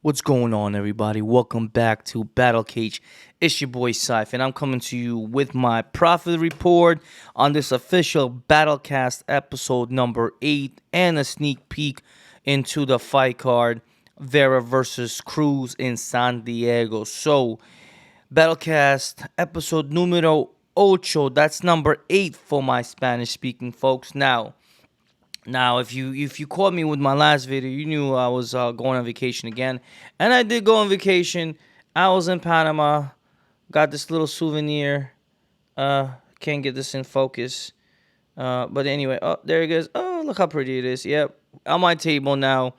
What's going on, everybody? Welcome back to Battle Cage. It's your boy Syph, and I'm coming to you with my profit report on this official Battlecast episode number 8 and a sneak peek into the fight card Vera versus Cruz in San Diego. So, Battlecast episode numero ocho. That's number 8 for my Spanish-speaking folks. Now, if you caught me with my last video, you knew I was going on vacation again, and I did go on vacation. I was in Panama, got this little souvenir. Can't get this in focus, but anyway, oh, there it goes. Oh, look how pretty it is. Yep, on my table now.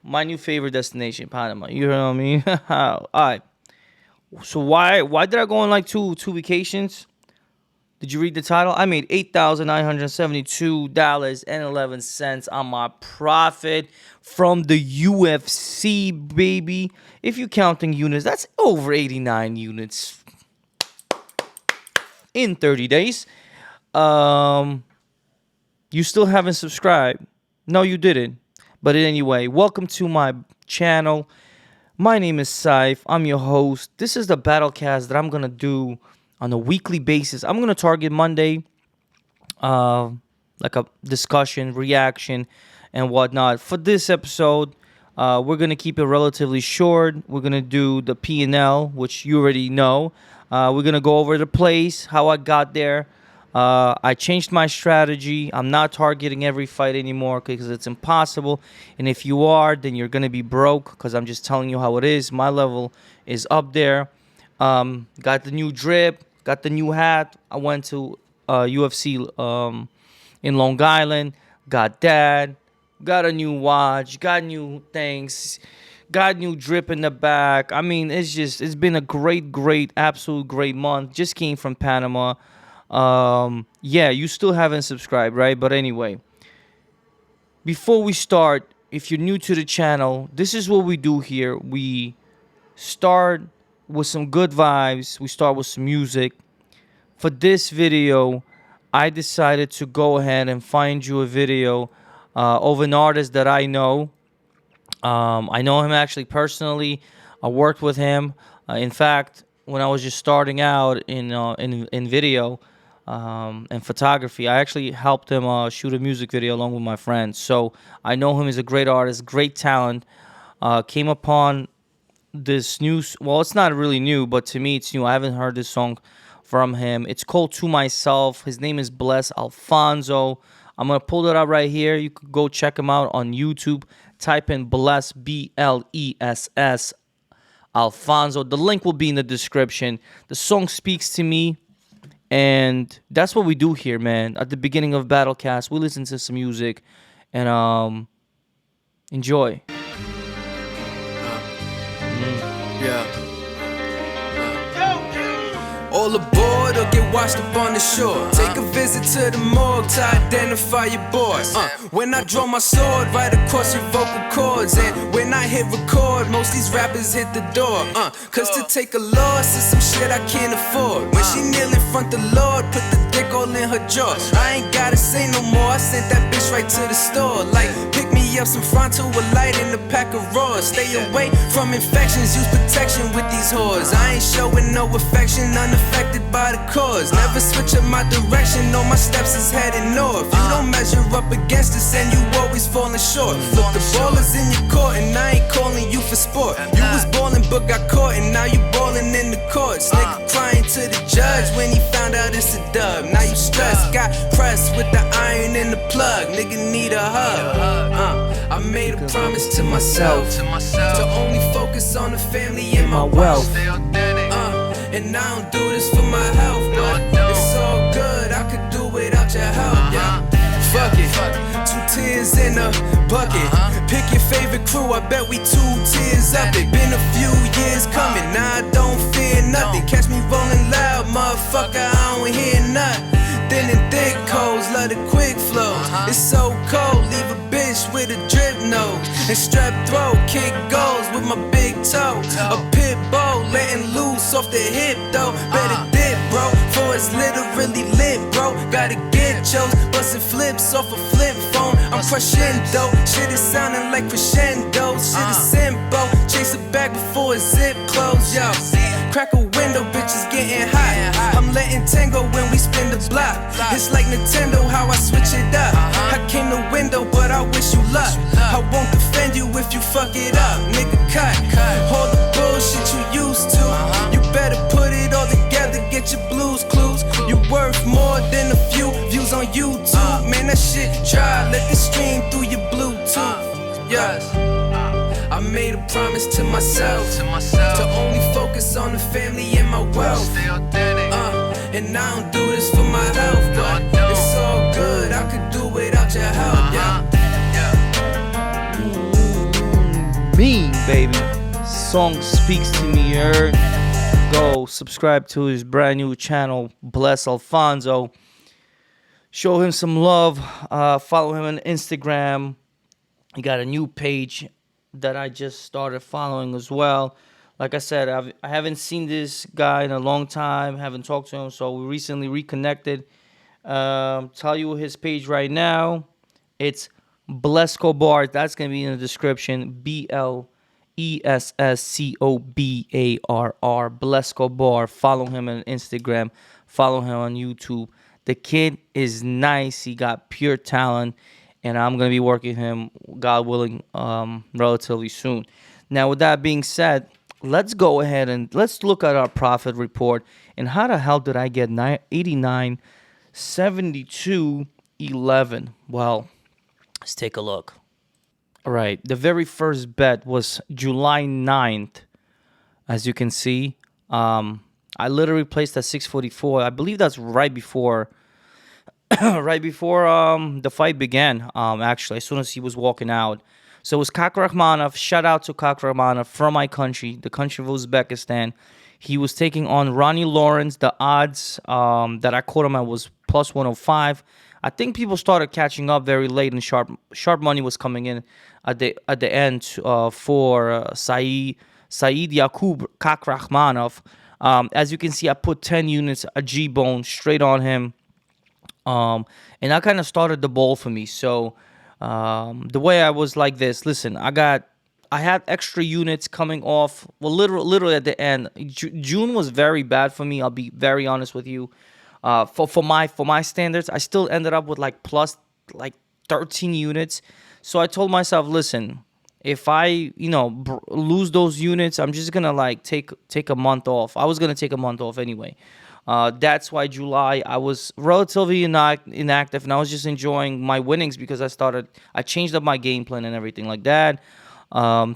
My new favorite destination, Panama. You know what I mean? All right. So why did I go on like two vacations? Did you read the title? I made $8,972.11 on my profit from the UFC, baby. If you're counting units, that's over 89 units in 30 days. You still haven't subscribed? No, you didn't. But anyway, welcome to my channel. My name is Syph. I'm your host. This is the Battlecast that I'm going to do on a weekly basis. I'm going to target Monday, like a discussion, reaction, and whatnot. For this episode, we're going to keep it relatively short. We're going to do the P&L, which you already know. We're going to go over the plays, how I got there. I changed my strategy. I'm not targeting every fight anymore because it's impossible. And if you are, then you're going to be broke because I'm just telling you how it is. My level is up there. Got the new drip, got the new hat. I went to UFC in Long Island, got that, got a new watch, got new things, got new drip in the back. I mean, it's been a great, absolute great month. Just came from Panama. Yeah, you still haven't subscribed, right? But anyway, before we start, if you're new to the channel, this is what we do here. We start with some good vibes. We start with some music. For this video, I decided to go ahead and find you a video of an artist that I know. I know him actually personally. I worked with him. In fact, when I was just starting out in video and photography, I actually helped him shoot a music video along with my friends. So I know him as a great artist, great talent. Came upon this new, well, it's not really new, but to me it's new. I haven't heard this song from him. It's called To Myself. His name is Bless Alfonso. I'm gonna pull it up right here. You could go check him out on YouTube. Type in Bless, BLESS Alfonso. The link will be in the description. The song speaks to me, and that's what we do here, man. At the beginning of Battlecast, we listen to some music and enjoy. Yeah. All aboard or get washed up on the shore. Take a visit to the morgue to identify your boss. When I draw my sword right across your vocal cords, and when I hit record, most these rappers hit the door. Cause to take a loss is some shit I can't afford. When she kneel in front the Lord, put the dick all in her jaw. I ain't gotta say no more, I sent that bitch right to the store. Like, pick me up some Fronto, a light and a pack of raws. Stay away from infections, use protection with these whores. I ain't showing no affection, unaffected by the cause. Never switch up my direction, all my steps is heading north. You don't measure up against us and you always falling short. Look, the ball is in your court and I ain't calling you for sport. You was ballin' but got caught and now you ballin' in the courts. Nigga crying to the judge when he found out it's a dub. Now you stressed, got pressed with the iron in the plug. Nigga need a hug. I made a promise to myself to only focus on the family and my wealth. And I don't do this for my health, but it's all good, I could do without your help, yeah. Fuck it, 2 tears in a bucket. Pick your favorite crew, I bet we 2 tears up it. Been a few years coming, now I don't fear nothing. Catch me rolling loud, motherfucker, I don't hear nothing. Thin and thick codes, love the quick flow. It's so cold, leave a bitch with a drip nose and strep throat. Kick goals with my big toe. A pit bull letting loose off the hip though. Better dip, bro, for it's literally lit, bro. Gotta get chose, bustin' flips off a flip phone. I'm crescendo, shit is sounding like crescendo. Shit is simple, getting tangled when we spin the block. It's like Nintendo, how I switch it up. I came the window, but I wish you luck. I won't defend you if you fuck it up. Nigga, cut all the bullshit you used to. You better put it all together, get your blues clues. You worth more than a few views on YouTube. Man, that shit dry, let it stream through your Bluetooth. Yes, I made a promise to myself to only focus on the family and my wealth. And I don't do this for my health, but it's all good, I could do without your help, yeah. Mean, baby. Song speaks to me, you heard? Go subscribe to his brand new channel, Bless Alfonso. Show him some love. Follow him on Instagram. He got a new page that I just started following as well. Like I said, I haven't seen this guy in a long time. Haven't talked to him, so we recently reconnected. Tell you his page right now. It's Blescobar. That's gonna be in the description. Blesscobar. Blescobar. Follow him on Instagram. Follow him on YouTube. The kid is nice. He got pure talent, and I'm gonna be working him, God willing, relatively soon. Now, with that being said, let's go ahead and let's look at our profit report. And how the hell did I get 89, 72, 11? Well, let's take a look. All right, the very first bet was July 9th. As you can see, I literally placed at 644. I believe that's right before right before the fight began, actually, as soon as he was walking out. So it was Kakrakhmanov. Shout out to Kakrakhmanov from my country, the country of Uzbekistan. He was taking on Ronnie Lawrence. The odds that I quoted him at was plus 105. I think people started catching up very late, and sharp money was coming in at the end for Saeed Yakub Kakrakhmanov. As you can see, I put 10 units, a G-bone, straight on him. And that kind of started the ball for me. So the way I was like this, listen, I had extra units coming off. Well, literally at the end. June was very bad for me. I'll be very honest with you. For my standards, I still ended up with plus 13 units. So I told myself, listen, if I lose those units, I'm just gonna take a month off. I was gonna take a month off anyway. That's why July I was relatively inactive, and I was just enjoying my winnings because I changed up my game plan and everything like that.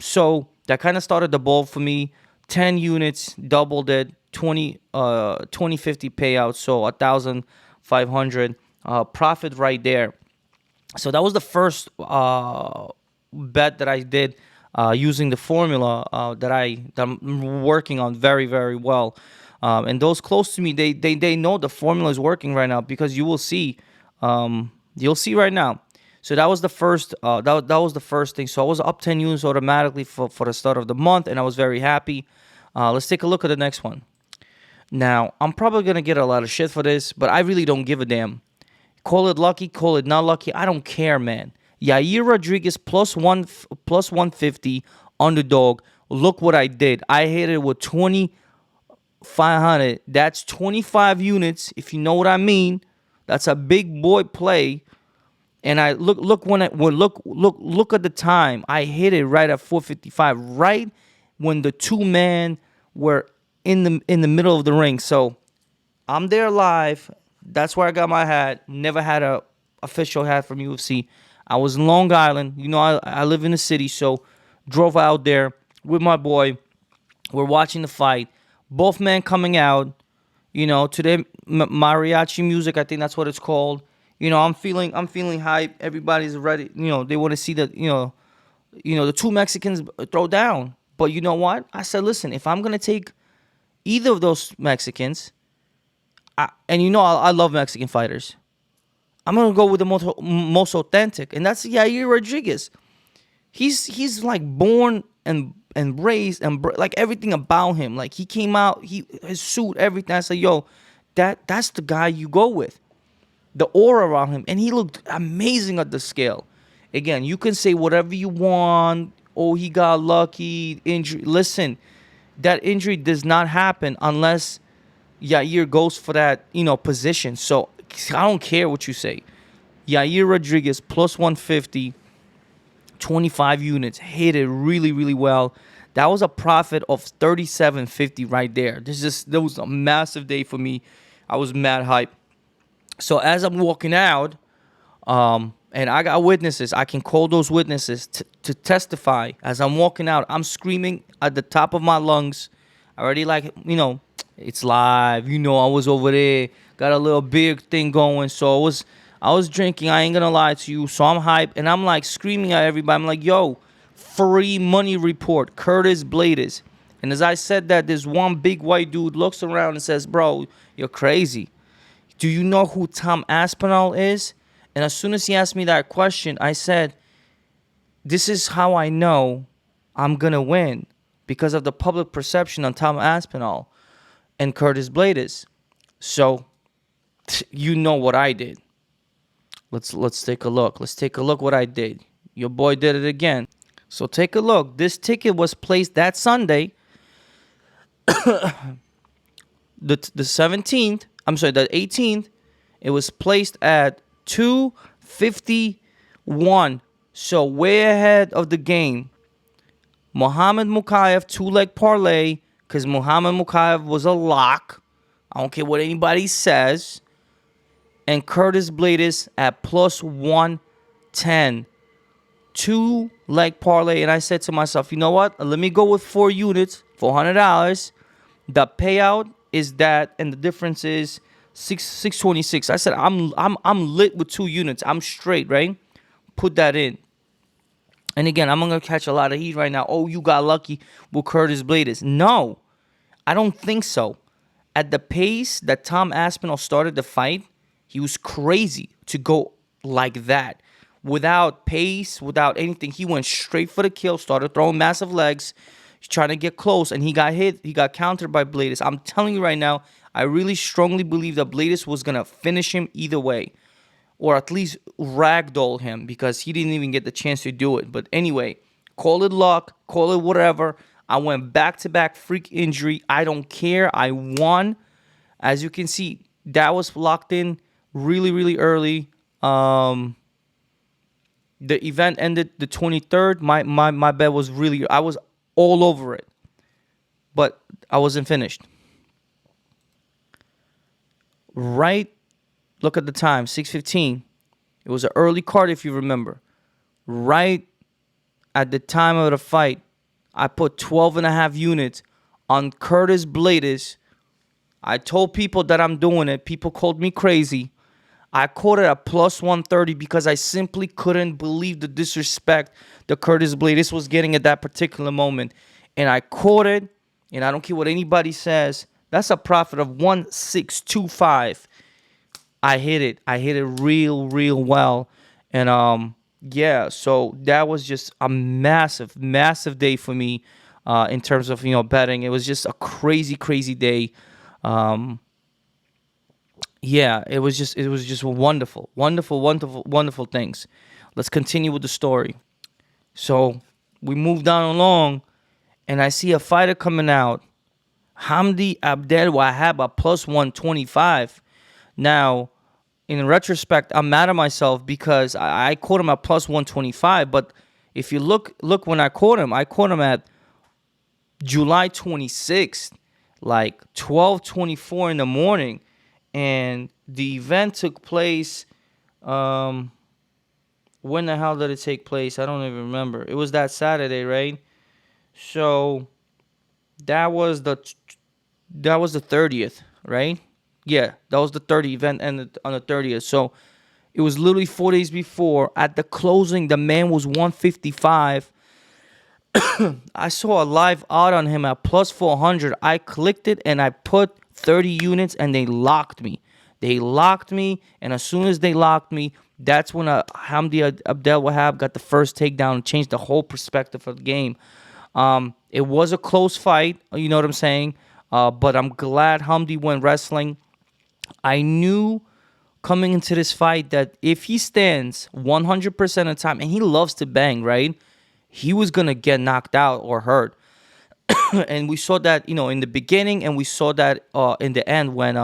So that kind of started the ball for me. 10 units, doubled it, 2050 payout, so 1,500 profit right there. So that was the first bet that I did using the formula that I'm working on very, very well. And those close to me, they know the formula is working right now, because you will see, you'll see right now. So that was the first that was the first thing. So I was up 10 units automatically for the start of the month, and I was very happy. Let's take a look at the next one. Now, I'm probably gonna get a lot of shit for this, but I really don't give a damn. Call it lucky, call it not lucky, I don't care, man. Yair Rodriguez plus 150 underdog. Look what I did. I hit it with 2,500. That's 25 units, if you know what I mean. That's a big boy play. And I look at the time. I hit it right at 455, right when the two men were in the middle of the ring. So I'm there live. That's where I got my hat. Never had a official hat from UFC. I was in Long Island. I live in the city, so drove out there with my boy. We're watching the fight. Both men coming out. To their mariachi music. I think that's what it's called. I'm feeling hype. Everybody's ready. They want to see the two Mexicans throw down. But you know what? I said, listen, if I'm gonna take either of those Mexicans, I love Mexican fighters, I'm gonna go with the most authentic, and that's Yair Rodriguez. He's like born and raised and like everything about him. Like he came out, his suit, everything. I said, yo, that's the guy you go with. The aura around him, and he looked amazing at the scale. Again, you can say whatever you want. Oh, he got lucky, injury. Listen, that injury does not happen unless Yair goes for that, position. So I don't care what you say. Yair Rodriguez plus 150, 25 units, hit it really, really well. That was a profit of 37.50 right there. That was a massive day for me. I was mad hype. So as I'm walking out, and I got witnesses, I can call those witnesses to testify. As I'm walking out, I'm screaming at the top of my lungs. I already it's live. I was over there, got a little big thing going. So I was drinking. I ain't gonna lie to you. So I'm hyped, and I'm like screaming at everybody. I'm like, yo, free money report, Curtis Blades. And as I said that, this one big white dude looks around and says, bro, you're crazy. Do you know who Tom Aspinall is? And as soon as he asked me that question, I said, this is how I know I'm going to win, because of the public perception on Tom Aspinall and Curtis Blades. So, you know what I did. Let's take a look. Let's take a look what I did. Your boy did it again. So take a look. This ticket was placed that Sunday, the 17th. I'm sorry, the 18th. It was placed at 251. So way ahead of the game. Muhammad Mukayev 2-leg parlay, because Muhammad Mukayev was a lock. I don't care what anybody says. And Curtis Blades at plus 110. 2-leg parlay. And I said to myself, you know what? Let me go with 4 units, $400. The payout is that, and the difference is 626. I said I'm lit with 2 units. I'm straight, right? Put that in. And again, I'm gonna catch a lot of heat right now. Oh, you got lucky with Curtis Blades. No, I don't think so. At the pace that Tom Aspinall started the fight, he was crazy to go like that. Without pace, without anything. He went straight for the kill, started throwing massive legs. He's trying to get close, and he got hit. He got countered by Blades. I'm telling you right now, I really strongly believe that Blades was going to finish him either way, or at least ragdoll him, because he didn't even get the chance to do it. But anyway, call it luck, call it whatever. I went back-to-back freak injury. I don't care. I won. As you can see, that was locked in really, really early. The event ended the 23rd. My bet was I was all over it. But I wasn't finished. Right, look at the time, 6:15. It was an early card, if you remember. Right at the time of the fight, I put 12.5 units on Curtis Blades. I told people that I'm doing it. People called me crazy. I caught it at plus 130 because I simply couldn't believe the disrespect that Curtis Blades was getting at that particular moment. And I caught it, and I don't care what anybody says. That's a profit of 1625. I hit it. I hit it real, real well. And yeah, so that was just a massive, massive day for me in terms of, betting. It was just a crazy, crazy day. Yeah, it was just wonderful, wonderful, wonderful, wonderful things. Let's continue with the story. So we move down along, and I see a fighter coming out, Hamdi Abdel Wahab at plus 125. Now, in retrospect, I'm mad at myself because I caught him at plus 125. But if you look when I caught him at July 26th, like 12:24 in the morning. And the event took place, when the hell did it take place? I don't even remember. It was that Saturday, right? So that was the 30th, right? Yeah, that was the 30th event, ended on the 30th. So it was literally 4 days before. At the closing, the man was 155. I saw a live odd on him at plus 400. I clicked it and I put 30 units, and they locked me. And as soon as they locked me, that's when Hamdi Abdel Wahab got the first takedown and changed the whole perspective of the game. It was a close fight, you know what I'm saying? But I'm glad Hamdi went wrestling. I knew coming into this fight that if he stands 100% of the time, and he loves to bang, right? He was going to get knocked out or hurt. And we saw that, in the beginning, and we saw that in the end when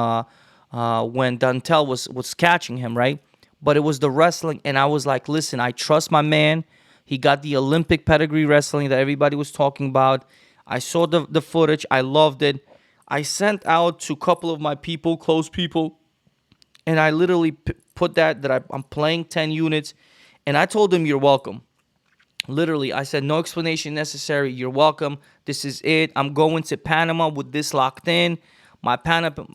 Dantel was catching him, right? But it was the wrestling, and I was like, listen, I trust my man. He got the Olympic pedigree wrestling that everybody was talking about. I saw the footage. I loved it. I sent out to a couple of my people, close people, and I literally put that I'm playing 10 units, and I told them, you're welcome. Literally, I said, no explanation necessary. You're welcome. This is it. I'm going to Panama with this locked in. My Panama,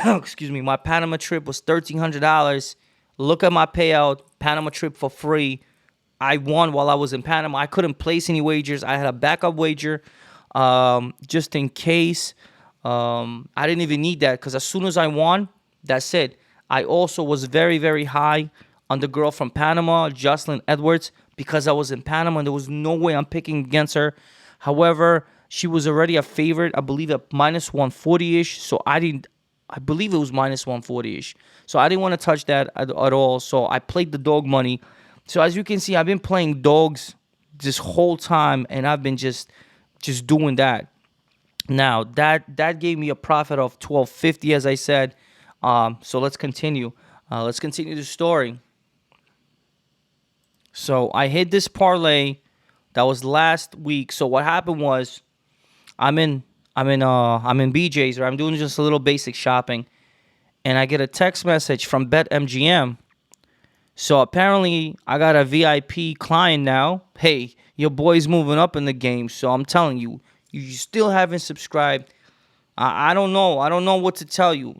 excuse me, my Panama trip was $1,300. Look at my payout. Panama trip for free. I won while I was in Panama. I couldn't place any wagers. I had a backup wager, just in case. I didn't even need that because as soon as I won, that's it. I also was very, very high on the girl from Panama, Jocelyn Edwards, because I was in Panama and there was no way I'm picking against her. However, she was already a favorite, I believe at minus 140-ish. So I believe it was minus 140-ish. So I didn't want to touch that at all. So I played the dog money. So as you can see, I've been playing dogs this whole time, and I've been just doing that. Now that gave me a profit of $1,250, as I said. So let's continue. Let's continue the story. So I hit this parlay that was last week. So what happened was I'm in BJ's, or I'm doing just a little basic shopping, and I get a text message from BetMGM. So apparently I got a VIP client now. Hey, your boy's moving up in the game. So I'm telling you, you still haven't subscribed. I don't know. I don't know what to tell you.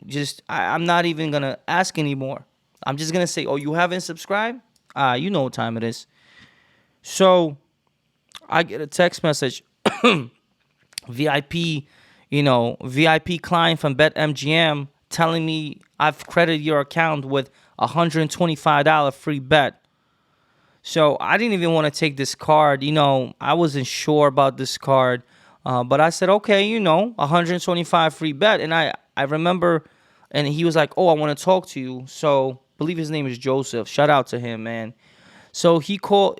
I'm not even going to ask anymore. I'm just going to say, oh, you haven't subscribed? You know what time it is. So I get a text message. VIP, VIP client from BetMGM telling me I've credited your account with $125 free bet. So I didn't even want to take this card. I wasn't sure about this card. But I said, okay, 125 free bet. And I remember, and he was like, oh, I want to talk to you. So I believe his name is Joseph. Shout out to him, man. So he called,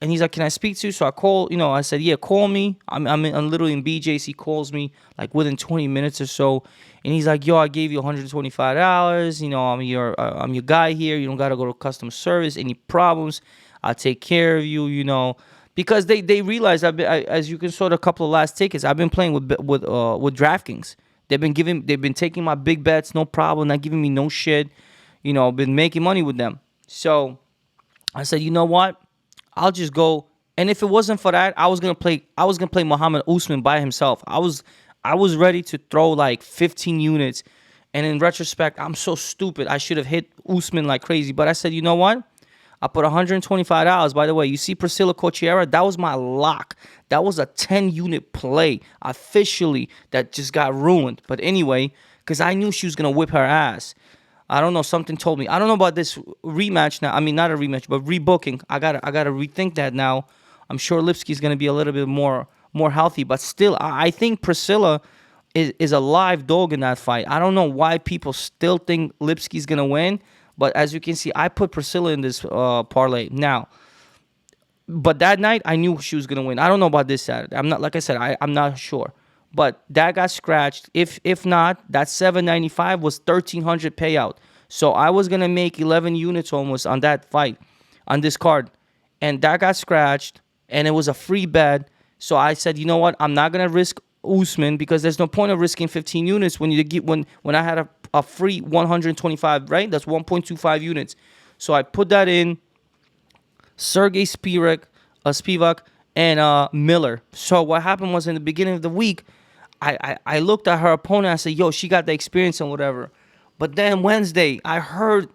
and he's like, can I speak to you? So I called, I said, yeah, call me. I'm literally in BJ's. He calls me like within 20 minutes or so. And he's like, yo, I gave you $125. I'm your guy here. You don't got to go to customer service. Any problems, I'll take care of you, Because they realized as you can saw a couple of last tickets, I've been playing with DraftKings. They've been taking my big bets, no problem, not giving me no shit. Been making money with them. So I said, you know what? I'll just go. And if it wasn't for that, I was gonna play Muhammad Usman by himself. I was ready to throw like 15 units. And in retrospect, I'm so stupid. I should have hit Usman like crazy. But I said, you know what? I put $125. By the way, you see Priscilla Cochiera? That was my lock. That was a 10-unit play officially that just got ruined. But anyway, because I knew she was going to whip her ass. I don't know. Something told me. I don't know about this rematch now. I mean, not a rematch, but rebooking. I gotta rethink that now. I'm sure Lipsky's going to be a little bit more healthy. But still, I think Priscilla is a live dog in that fight. I don't know why people still think Lipsky's going to win. But as you can see, I put Priscilla in this parlay. Now, but that night, I knew she was going to win. I don't know about this Saturday. I'm not, like I said, I'm not sure. But that got scratched. If not, that $795 was $1,300 payout. So I was going to make 11 units almost on that fight, on this card. And that got scratched, and it was a free bet. So I said, you know what? I'm not going to risk Usman because there's no point of risking 15 units when I had a free 125, right? That's 1.25 units. So I put that in. Sergey Spivak, and Miller. So what happened was in the beginning of the week, I looked at her opponent. I said, yo, she got the experience and whatever. But then Wednesday, I heard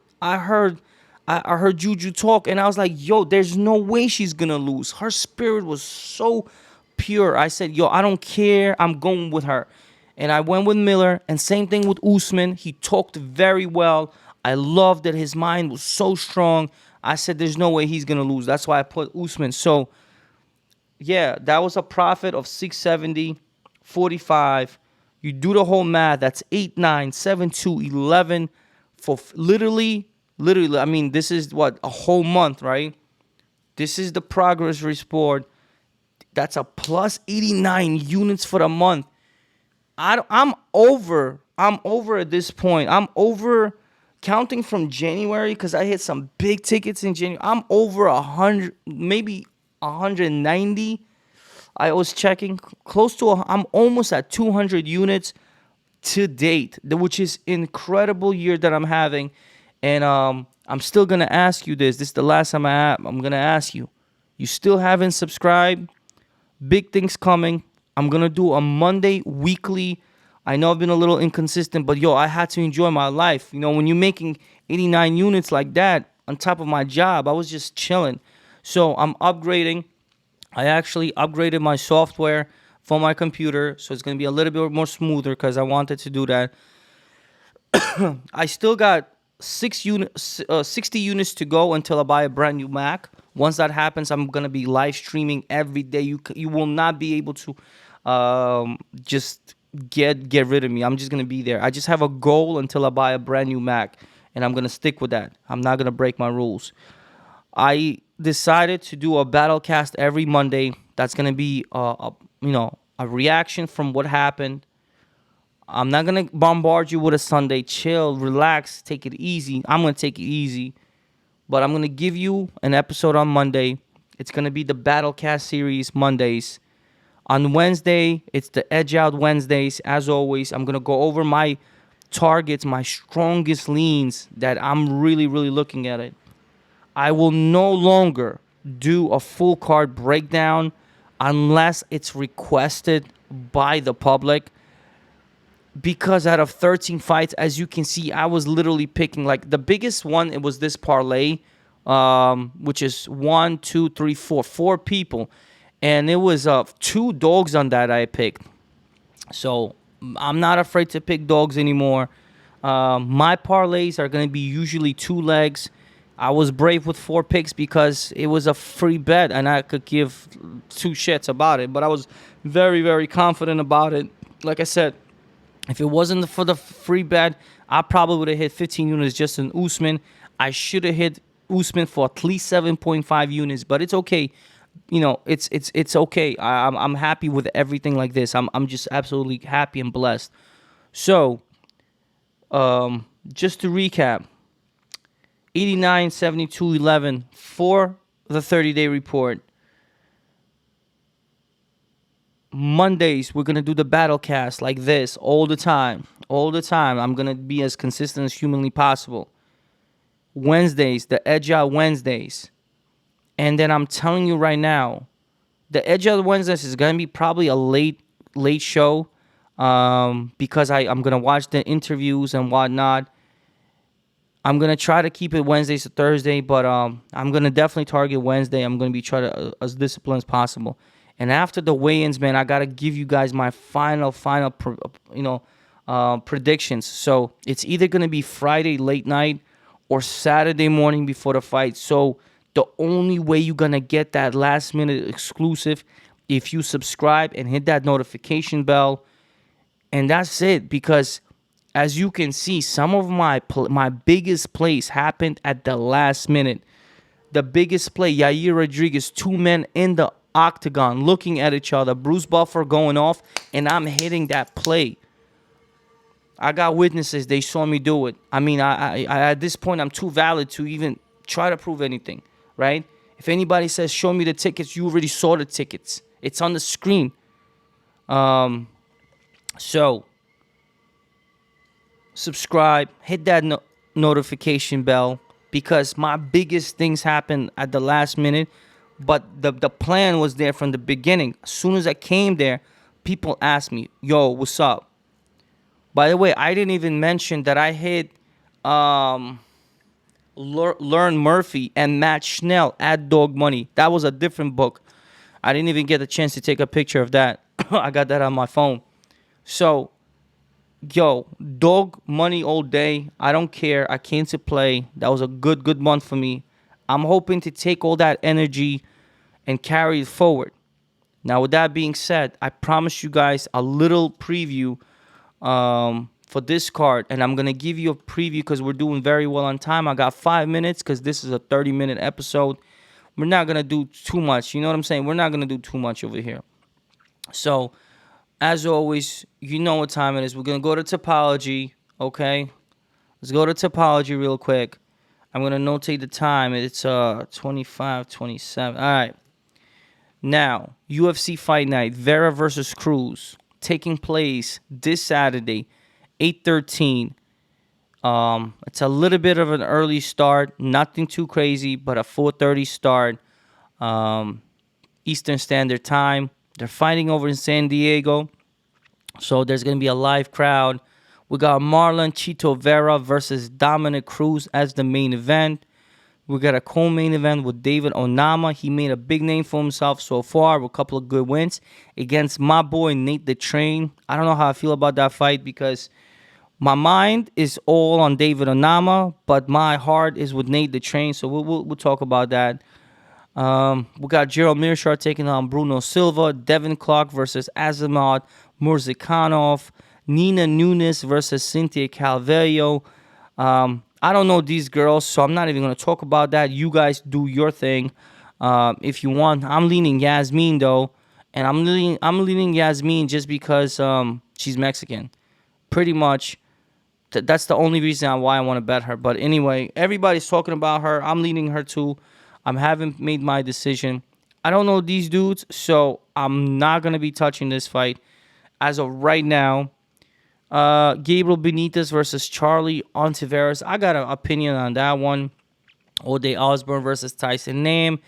Juju talk, and I was like, yo, there's no way she's gonna lose. Her spirit was so pure. I said, yo, I don't care. I'm going with her. And I went with Miller, and same thing with Usman. He talked very well. I loved that his mind was so strong. I said, there's no way he's gonna lose. That's why I put Usman. So, yeah, that was a profit of 670, 45. You do the whole math. That's 8, 9, 7, 2, 11 for literally. I mean, this is what, a whole month, right? This is the progress report. That's a plus 89 units for the month. I'm over. I'm over at this point. I'm over counting from January because I hit some big tickets in January. I'm over 100, maybe 190. I was checking close to. I'm almost at 200 units to date, which is incredible year that I'm having, and I'm still gonna ask you this. This is the last time I'm gonna ask you. You still haven't subscribed? Big things coming. I'm gonna do a Monday weekly. I know I've been a little inconsistent, but yo, I had to enjoy my life. You know, when you're making 89 units like that on top of my job, I was just chilling. So I'm upgrading. I actually upgraded my software for my computer, so it's gonna be a little bit more smoother because I wanted to do that. I still got 60 units to go until I buy a brand new Mac. Once that happens, I'm gonna be live streaming every day. You will not be able to just get rid of me. I'm just gonna be there. I just have a goal until I buy a brand new Mac, and I'm gonna stick with that. I'm not gonna break my rules. I decided to do a battle cast every Monday. That's gonna be a reaction from what happened. I'm not gonna bombard you with a Sunday. Chill, relax, take it easy. I'm gonna take it easy, but I'm gonna give you an episode on Monday. It's gonna be the Battlecast series Mondays. On Wednesday, it's the Edge Out Wednesdays. As always, I'm gonna go over my targets, my strongest leans that I'm really, really looking at it. I will no longer do a full card breakdown unless it's requested by the public, because out of 13 fights, as you can see, I was literally picking like the biggest one. It was this parlay, which is 1, 2, 3, 4 people, and it was 2 dogs on that I picked. So I'm not afraid to pick dogs anymore. My parlays are gonna be usually 2 legs. I was brave with 4 picks because it was a free bet and I could give 2 shits about it. But I was very, very confident about it. Like I said, if it wasn't for the free bet, I probably would have hit 15 units just in Usman. I should have hit Usman for at least 7.5 units, but it's okay. You know, it's okay. I'm happy with everything like this. I'm just absolutely happy and blessed. So, just to recap, 89, 72, 11 for the 30-day report. Mondays, we're going to do the battle cast like this all the time. All the time. I'm going to be as consistent as humanly possible. Wednesdays, the Edge Out Wednesdays. And then I'm telling you right now, the Edge Out Wednesdays is going to be probably a late show, because I'm going to watch the interviews and whatnot. I'm going to try to keep it Wednesdays to Thursday, but I'm going to definitely target Wednesday. I'm going to be trying to as disciplined as possible. And after the weigh-ins, man, I got to give you guys my final predictions. So it's either going to be Friday late night or Saturday morning before the fight. So the only way you're going to get that last-minute exclusive if you subscribe and hit that notification bell. And that's it, because as you can see, some of my biggest plays happened at the last minute. The biggest play, Yair Rodriguez, 2 men in the octagon looking at each other, Bruce Buffer going off, and I'm hitting that play. I got witnesses. They saw me do it. I mean, I at this point, I'm too valid to even try to prove anything, right? If anybody says, show me the tickets, you already saw the tickets. It's on the screen. So, subscribe, hit that notification bell, because my biggest things happen at the last minute. But the plan was there from the beginning. As soon as I came there, people asked me, yo, what's up? By the way, I didn't even mention that I hit Learn Murphy and Matt Schnell at Dog Money. That was a different book. I didn't even get a chance to take a picture of that. I got that on my phone. So, yo, Dog Money all day. I don't care. I came to play. That was a good month for me. I'm hoping to take all that energy and carry it forward. Now, with that being said, I promise you guys a little preview for this card. And I'm going to give you a preview because we're doing very well on time. I got 5 minutes because this is a 30-minute episode. we're not gonna do too much. You know what I'm saying? We're not gonna do too much over here. So, as always, you know what time it is. We're gonna go to topology. Okay, let's go to topology real quick. I'm gonna notate the time. It's 25:27. All right. Now, UFC Fight Night, Vera versus Cruz, taking place this Saturday, 8:13. It's a little bit of an early start, nothing too crazy, but a 4:30 start, um, Eastern Standard Time. They're fighting over in San Diego, so there's gonna be a live crowd. We got Marlon Chito Vera versus Dominic Cruz as the main event. We got a co-main event with David Onama. He made a big name for himself so far with a couple of good wins against my boy Nate the Train. I don't know how I feel about that fight because my mind is all on David Onama, but my heart is with Nate the Train. So we'll talk about that. We got Gerald Mearshart taking on Bruno Silva. Devin Clark versus Azamat Murzikanov. Nina Nunes versus Cynthia Calvello. I don't know these girls, so I'm not even going to talk about that. You guys do your thing if you want. I'm leaning Yasmin, though, and I'm leaning Yasmin just because she's Mexican. Pretty much, that's the only reason why I want to bet her. But anyway, everybody's talking about her. I'm leaning her, too. I haven't made my decision. I don't know these dudes, so I'm not going to be touching this fight as of right now. Gabriel Benitez versus Charlie Ontiveros. I got an opinion on that one. Ode Osborne versus Tyson Nam.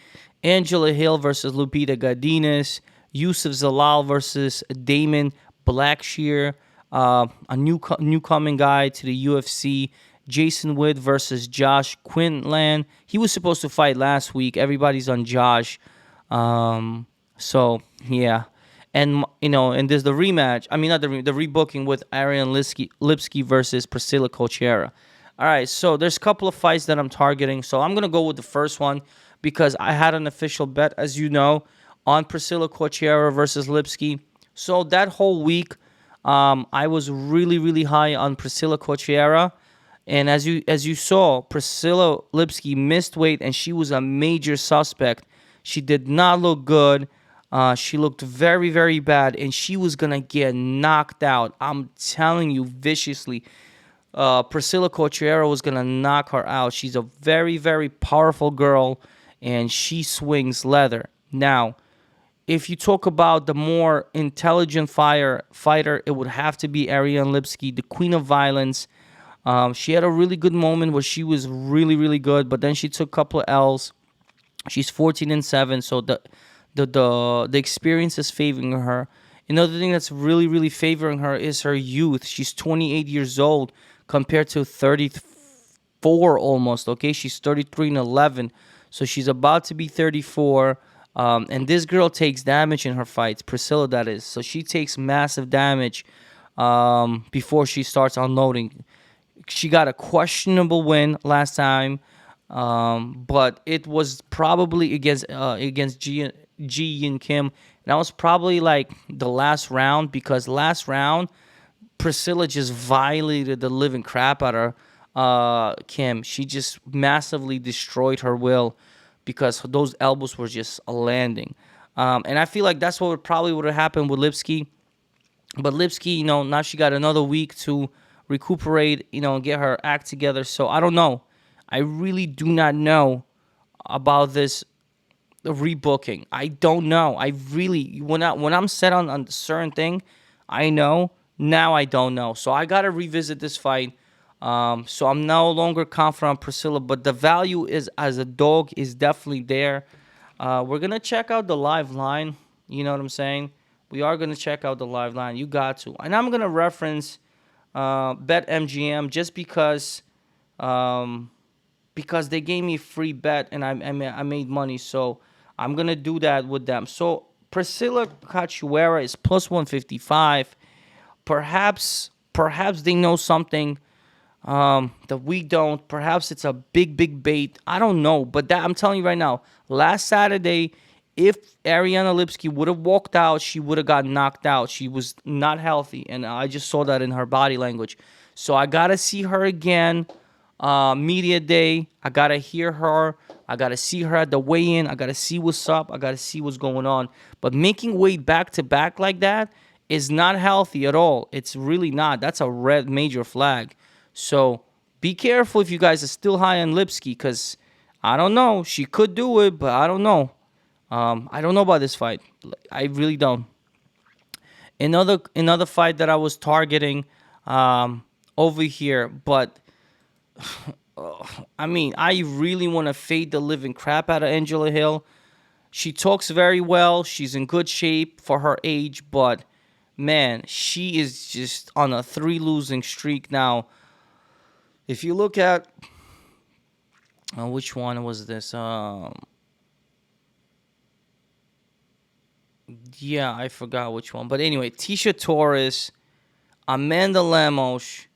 Angela Hill versus Lupita Godinez. Yusuf Zalal versus Damon Blackshear. A newcoming guy to the UFC. Jason Witt versus Josh Quinlan. He was supposed to fight last week. Everybody's on Josh. So, yeah. And, and there's the rematch. I mean, not the rebooking with Ariane Lipsky versus Priscilla Cochera. All right, so there's a couple of fights that I'm targeting. So I'm going to go with the first one because I had an official bet, as you know, on Priscilla Cochera versus Lipsky. So that whole week, I was really, really high on Priscilla Cochera. And as you saw, Priscilla Lipsky missed weight, and she was a major suspect. She did not look good. She looked very, very bad, and she was going to get knocked out. I'm telling you, viciously. Priscilla Cochera was going to knock her out. She's a very, very powerful girl, and she swings leather. Now, if you talk about the more intelligent fighter, it would have to be Ariane Lipsky, the queen of violence. She had a really good moment where she was really, really good, but then she took a couple of L's. She's 14-7, so the experience is favoring her. Another thing that's really, really favoring her is her youth. She's 28 years old compared to 34 almost, okay? She's 33-11, so she's about to be 34. And this girl takes damage in her fights, Priscilla that is. So she takes massive damage before she starts unloading. She got a questionable win last time, but it was probably against Ji Yin Kim. And that was probably like the last round because last round, Priscilla just violated the living crap out of Kim. She just massively destroyed her will because those elbows were just landing. And I feel like that's what probably would have happened with Lipsky. But Lipsky, now she got another week to recuperate, and get her act together. So I don't know. I really do not know about this rebooking. I don't know. I really, when I'm set on a certain thing, I know. Now I don't know. So I got to revisit this fight. So I'm no longer confident on Priscilla, but the value is as a dog is definitely there. We're going to check out the live line. You know what I'm saying? We are going to check out the live line. You got to. And I'm going to reference BetMGM just because they gave me a free bet and I made money. So I'm going to do that with them. So Priscilla Cachoeira is plus 155. Perhaps they know something that we don't. Perhaps it's a big bait. I don't know. But that I'm telling you right now, last Saturday, if Ariane Lipsky would have walked out, she would have got knocked out. She was not healthy, and I just saw that in her body language. So I got to see her again media day. I gotta hear her. I gotta see her at the weigh-in. I gotta see what's up. I gotta see what's going on. But making weight back to back like that is not healthy at all. It's really not. That's a red major flag. So be careful if you guys are still high on Lipsky, because I don't know. She could do it, but I don't know. I don't know about this fight. I really don't. Another fight that I was targeting over here, but I mean, I really want to fade the living crap out of Angela Hill. She talks very well. She's in good shape for her age, but man, she is just on a 3 losing streak now. If you look at which one was this? Yeah, I forgot which one. But anyway, Tisha Torres, Amanda Lemos,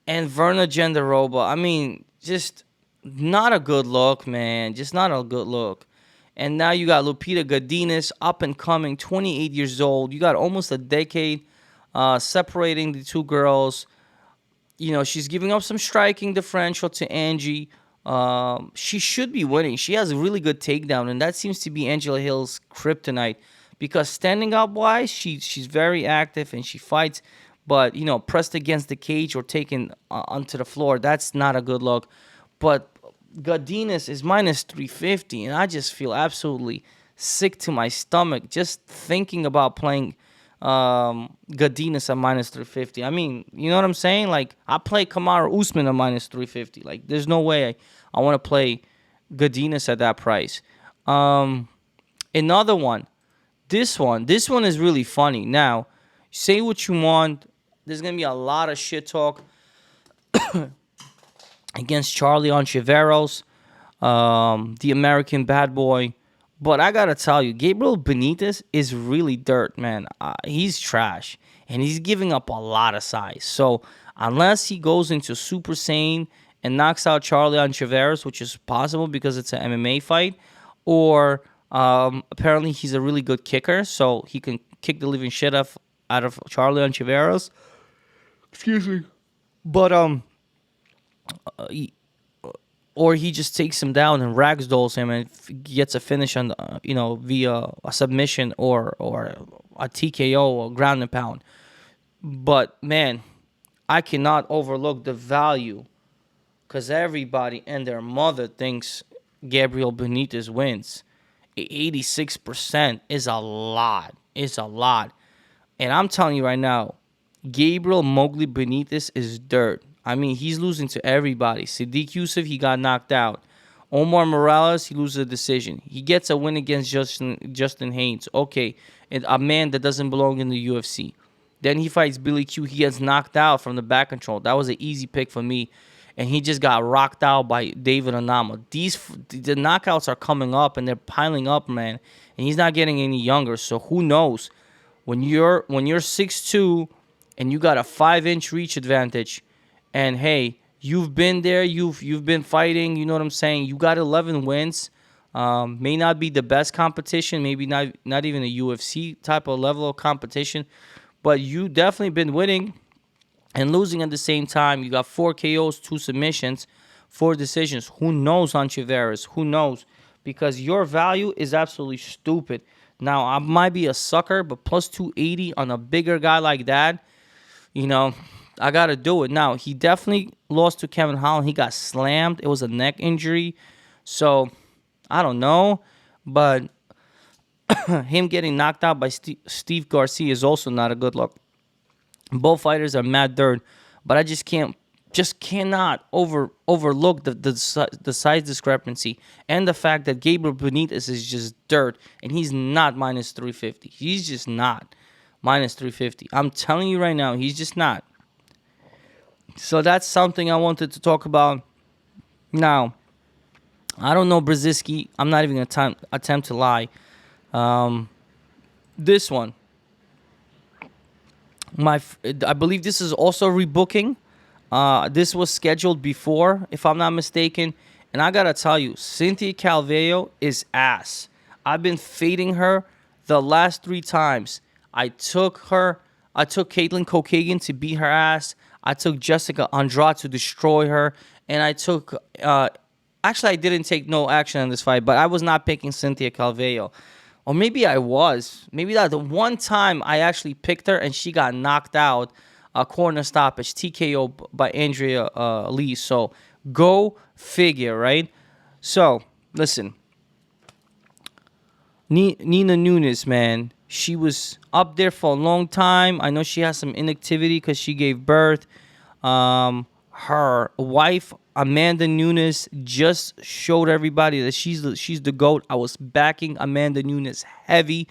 and Verna Genderoba. I mean, just not a good look, man. Just not a good look. And now you got Lupita Godinez, up and coming, 28 years old. You got almost a decade separating the two girls. You know, she's giving up some striking differential to Angie. She should be winning. She has a really good takedown, and that seems to be Angela Hill's kryptonite. Because standing up wise, she's very active and she fights. But, you know, pressed against the cage or taken onto the floor, that's not a good look. But Godinez is minus 350, and I just feel absolutely sick to my stomach just thinking about playing Godinez at minus 350. I mean, you know what I'm saying? Like, I play Kamaru Usman at minus 350. Like, there's no way I want to play Godinez at that price. Another one. This one is really funny. Now, say what you want. There's going to be a lot of shit talk against Charlie Ontiveros, the American bad boy. But I got to tell you, Gabriel Benitez is really dirt, man. He's trash, and he's giving up a lot of size. So unless he goes into Super Saiyan and knocks out Charlie Ontiveros, which is possible because it's an MMA fight, or apparently he's a really good kicker, so he can kick the living shit out of Charlie Ontiveros. Excuse me. But or he just takes him down and ragdolls him and gets a finish on via a submission or a TKO or ground and pound. But man, I cannot overlook the value, because everybody and their mother thinks Gabriel Benitez wins. 86% is a lot. It's a lot. And I'm telling you right now, Gabriel Mowgli Benitez is dirt. I mean, he's losing to everybody. Sadiq Youssef, he got knocked out. Omar Morales, he loses a decision. He gets a win against Justin Haynes. Okay, and a man that doesn't belong in the UFC. Then he fights Billy Q. He gets knocked out from the back control. That was an easy pick for me. And he just got rocked out by David Onama. The knockouts are coming up, and they're piling up, man. And he's not getting any younger. So who knows? When you're 6'2", and you got a 5-inch reach advantage, and hey, you've been there, you've been fighting. You know what I'm saying? You got 11 wins. May not be the best competition. Maybe not even a UFC type of level of competition, but you definitely been winning and losing at the same time. You got 4 KOs, 2 submissions, 4 decisions. Who knows, Ontiveros? Who knows? Because your value is absolutely stupid. Now, I might be a sucker, but plus 280 on a bigger guy like that, you know, I got to do it. Now, he definitely lost to Kevin Holland. He got slammed. It was a neck injury. So, I don't know. But him getting knocked out by Steve Garcia is also not a good look. Both fighters are mad dirt, but I cannot overlook the size discrepancy and the fact that Gabriel Benitez is just dirt, and he's not minus 350. He's just not minus 350. I'm telling you right now, he's just not. So that's something I wanted to talk about. Now, I don't know Brzezinski. I'm not even going to attempt to lie. This one. I believe this is also rebooking. This was scheduled before, if I'm not mistaken. And I gotta tell you, Cynthia Calvillo is ass. I've been fading her the last 3 times. I took Caitlin Kokagan to beat her ass. I took Jessica Andrade to destroy her, and I took. Actually, I didn't take no action in this fight, but I was not picking Cynthia Calvillo. Or maybe I was. Maybe that the one time I actually picked her and she got knocked out, a corner stoppage, TKO by Andrea Lee. So go figure, right? So listen, Nina Nunes, man, she was up there for a long time. I know she has some inactivity because she gave birth. Her wife Amanda Nunes just showed everybody that she's the GOAT. I was backing Amanda Nunes heavy.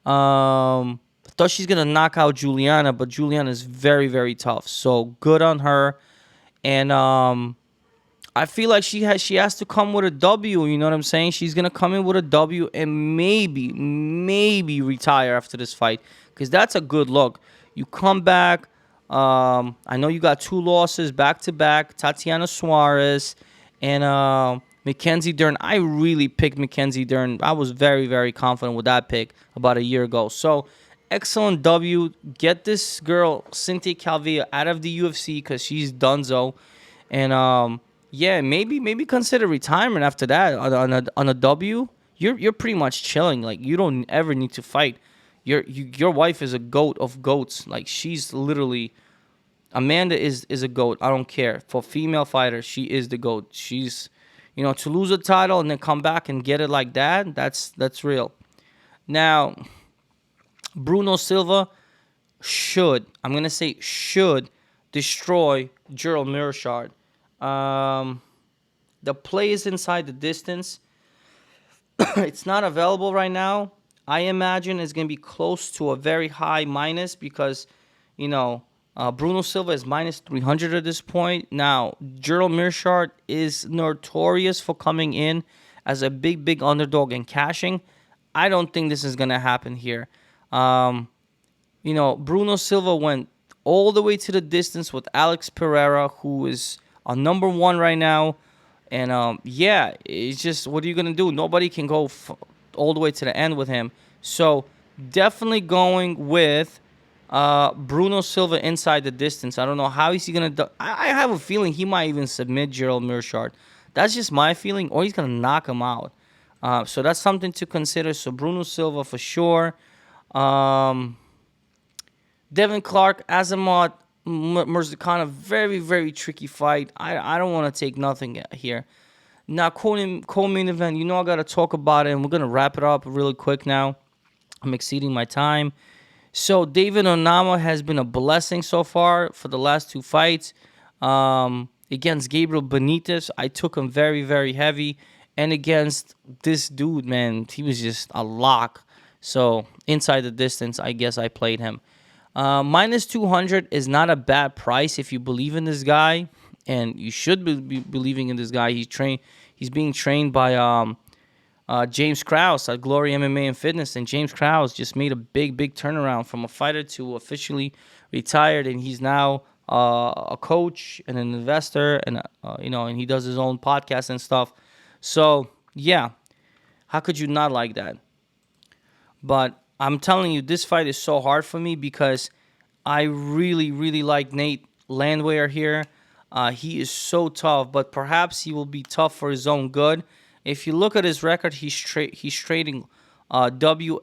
Thought she's gonna knock out Juliana, but Juliana is very, very tough. So good on her. And I feel like she has to come with a W. You know what I'm saying? She's gonna come in with a W and maybe retire after this fight, because that's a good look. You come back. I know you got 2 losses back to back. Tatiana Suarez and Mackenzie Dern. I really picked Mackenzie Dern. I was very, very confident with that pick about a year ago. So excellent W. Get this girl Cynthia Calvillo out of the UFC because she's donezo. And yeah, maybe consider retirement after that on a W. You're pretty much chilling. Like, you don't ever need to fight. Your wife is a goat of goats. Like, she's literally Amanda is a goat. I don't care. For female fighters, she is the goat. She's, to lose a title and then come back and get it like that. That's real. Now, Bruno Silva I'm gonna say should destroy Gerald Meerschaert. The play is inside the distance. It's not available right now. I imagine it's going to be close to a very high minus because, Bruno Silva is minus 300 at this point. Now, Gerald Meerschaert is notorious for coming in as a big underdog and cashing. I don't think this is going to happen here. Bruno Silva went all the way to the distance with Alex Pereira, who is on number 1 right now. And, it's just, what are you going to do? Nobody can go all the way to the end with him. So, definitely going with Bruno Silva inside the distance. I don't know how is he going to do. I have a feeling he might even submit Gerald Meerschaert. That's just my feeling. Or he's going to knock him out. So, that's something to consider. So, Bruno Silva for sure. Devin Clark, Azamat Murzakanov, very, very tricky fight. I don't want to take nothing here. Now, co-main event, I got to talk about it, and we're going to wrap it up really quick now. I'm exceeding my time. So, David Onama has been a blessing so far for the last 2 fights. Against Gabriel Benitez, I took him very, very heavy. And against this dude, man, he was just a lock. So, inside the distance, I guess I played him. Minus 200 is not a bad price if you believe in this guy, and you should be believing in this guy. He's being trained by James Krause at Glory MMA and Fitness, and James Krause just made a big turnaround from a fighter to officially retired, and he's now a coach and an investor, and and he does his own podcast and stuff. So yeah, how could you not like that? But I'm telling you, this fight is so hard for me because I really, really like Nate Landwehr here. He is so tough, but perhaps he will be tough for his own good. If you look at his record, he's trading WLWLW,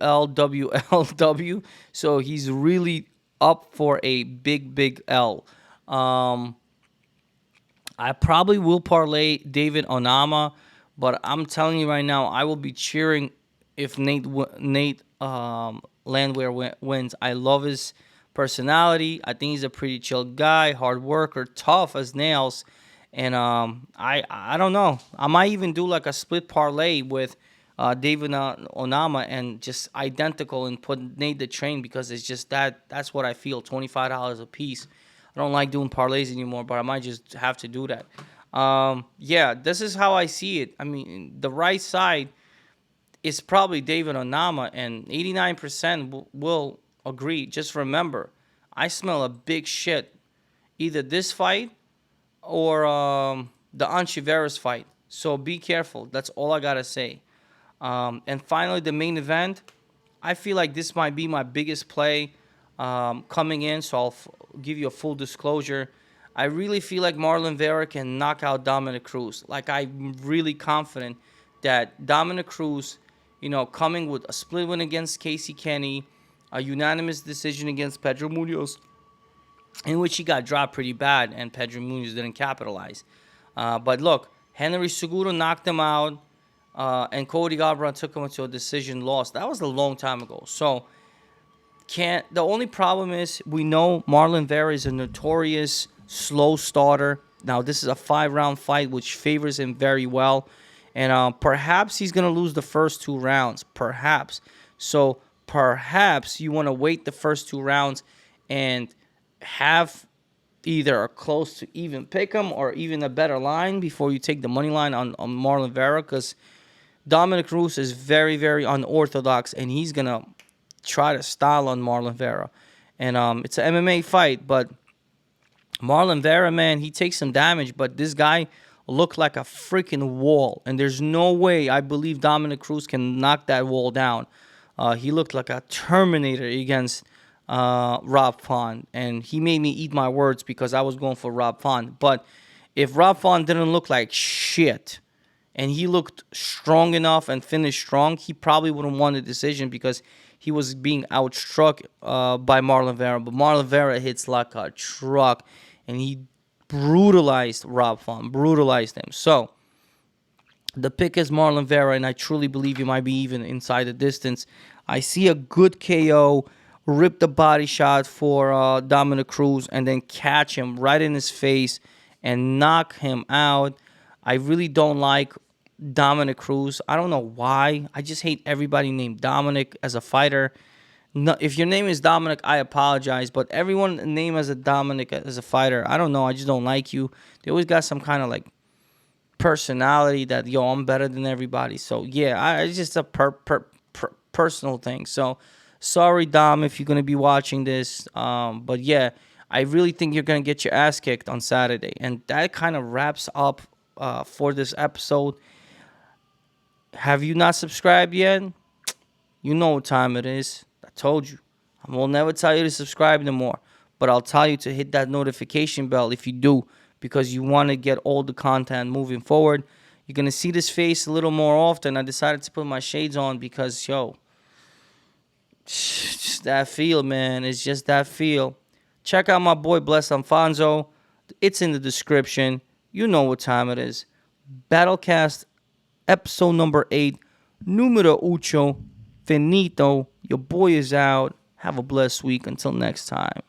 so he's really up for a big L. I probably will parlay David Onama, but I'm telling you right now, I will be cheering if Nate Landwehr wins. I love his personality. I think he's a pretty chill guy, hard worker, tough as nails. And I don't know. I might even do like a split parlay with David Onama and just identical and put Nate the Train because it's just that's what I feel, $25 a piece. I don't like doing parlays anymore, but I might just have to do that. This is how I see it. I mean, the right side is probably David Onama, and 89% will agree. Just remember, I smell a big shit. Either this fight or the Anchiveras fight. So be careful. That's all I got to say. And finally, the main event. I feel like this might be my biggest play coming in, so I'll give you a full disclosure. I really feel like Marlon Vera can knock out Dominic Cruz. Like, I'm really confident that Dominic Cruz, coming with a split win against Casey Kenny, a unanimous decision against Pedro Munoz, in which he got dropped pretty bad, and Pedro Munoz didn't capitalize. But look, Henry Cejudo knocked him out, and Cody Garbrandt took him into a decision loss. That was a long time ago. So, the only problem is we know Marlon Vera is a notorious slow starter. Now this is a 5-round fight, which favors him very well, and perhaps he's gonna lose the first 2 rounds. Perhaps. So perhaps you want to wait the first 2 rounds and have either a close to even pick 'em or even a better line before you take the money line on Marlon Vera, because Dominic Cruz is very, very unorthodox, and he's gonna try to style on Marlon Vera. And it's an MMA fight, but Marlon Vera, man, he takes some damage, but this guy looked like a freaking wall, and there's no way I believe Dominic Cruz can knock that wall down. He looked like a Terminator against Rob Font, and he made me eat my words because I was going for Rob Font. But if Rob Font didn't look like shit, and he looked strong enough and finished strong, he probably wouldn't won the decision because he was being outstruck by Marlon Vera. But Marlon Vera hits like a truck, and he brutalized Rob Font, brutalized him. So the pick is Marlon Vera, and I truly believe he might be even inside the distance. I see a good KO, rip the body shot for Dominic Cruz, and then catch him right in his face and knock him out. I really don't like Dominic Cruz. I don't know why. I just hate everybody named Dominic as a fighter. No, if your name is Dominic, I apologize, but everyone named as a Dominic as a fighter, I don't know. I just don't like you. They always got some kind of like personality that, yo, I'm better than everybody. So yeah, it's just a personal thing. So sorry, Dom, if you're gonna be watching this. But yeah, I really think you're gonna get your ass kicked on Saturday, and that kind of wraps up for this episode. Have you not subscribed yet? You know what time it is. I told you. I will never tell you to subscribe no more, but I'll tell you to hit that notification bell if you do, because you want to get all the content moving forward. You're going to see this face a little more often. I decided to put my shades on because, yo, just that feel, man. It's just that feel. Check out my boy Bless Alfonso. It's in the description. You know what time it is. Battlecast episode number 8, numero ucho, finito. Your boy is out. Have a blessed week. Until next time.